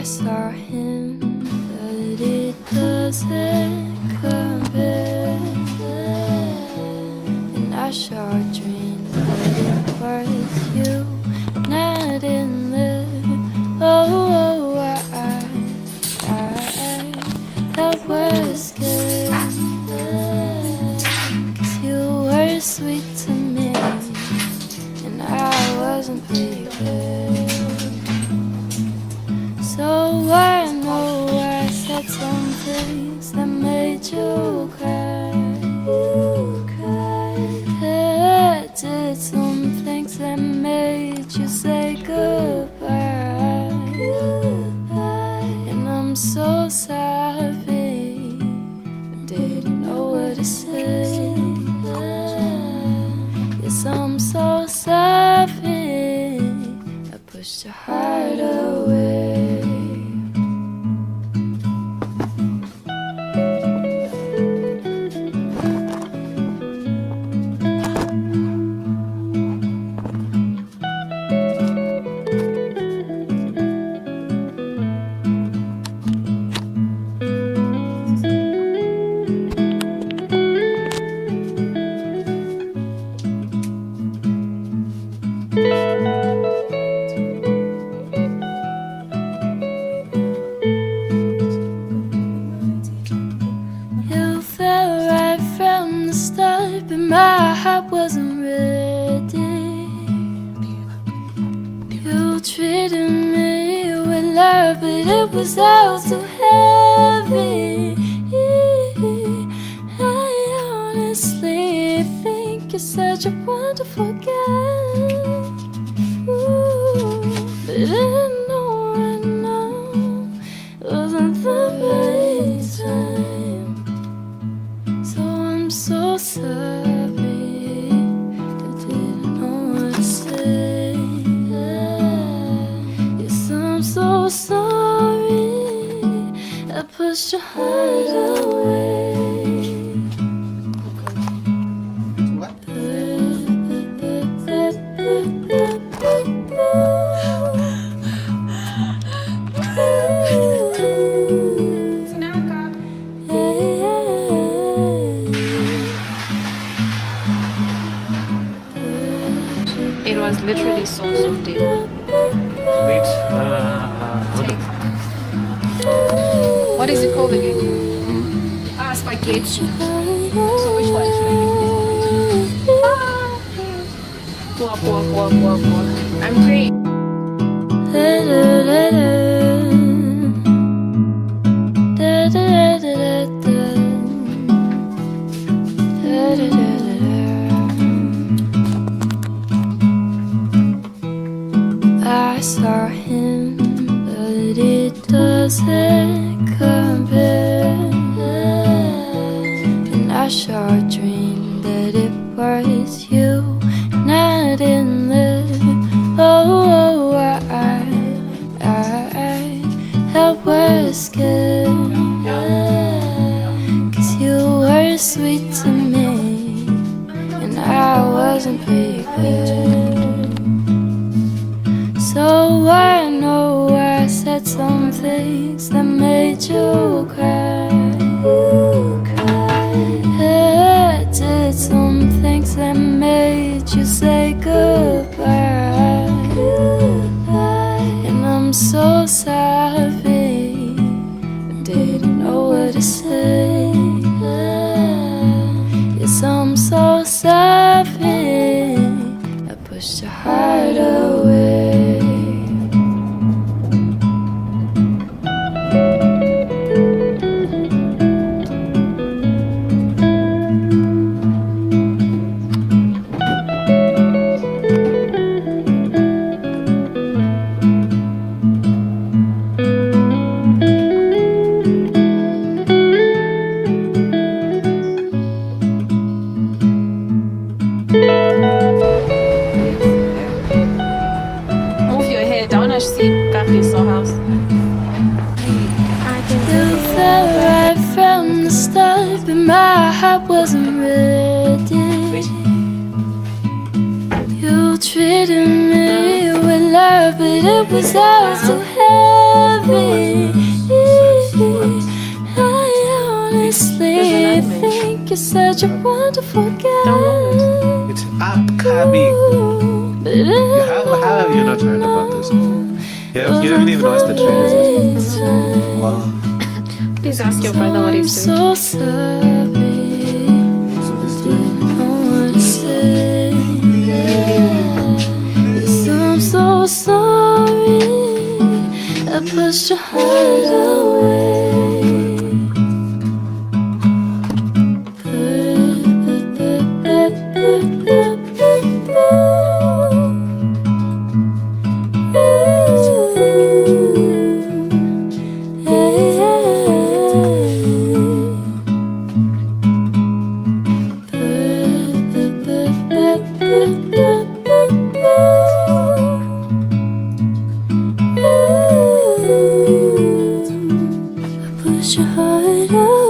saw him, but it doesn't compare. And I sure dreamed that it was you, not in there. Oh, I was scared, 'cause you were sweet to me, and I wasn't prepared. So I know I said some things that made you cry. You cried. I did some things that made you say goodbye. Goodbye. And I'm so sorry, I didn't know what to say. Yes, I'm so sorry, I pushed your heart away. My heart wasn't ready. You treated me with love, but it was all too heavy. I honestly think you're such a wonderful guy. But I know right now it wasn't the right time. So I'm so sorry. So sorry, I pushed your heart away. What? It was literally so deep. Wait, What is it called again? Spaghetti. So which one should I get? Poor. I'm great. I saw him, but it doesn't compare. And I sure dreamed that it was you, not in there. Oh, I was scared, 'cause you were sweet to me, and I wasn't prepared. So I know I said some things that made you cry. You cried. I did some things that made you say goodbye. Goodbye. And I'm so sorry, I didn't know what to say. Yes, I'm so sorry, I pushed your heart away. Move your head. I wanna see Cafe house. You fell right from the start, but my heart wasn't ready. You treated me with love, but it was all too heavy. you said you want to forget. It's upcoming. How have you not heard about this? Yeah, you haven't even watched the trailers. Wow. Please ask your brother what he's doing. So sorry. So this Didn't know what to say. Yes, I'm so sorry. I pushed your heart away. Push your heart away.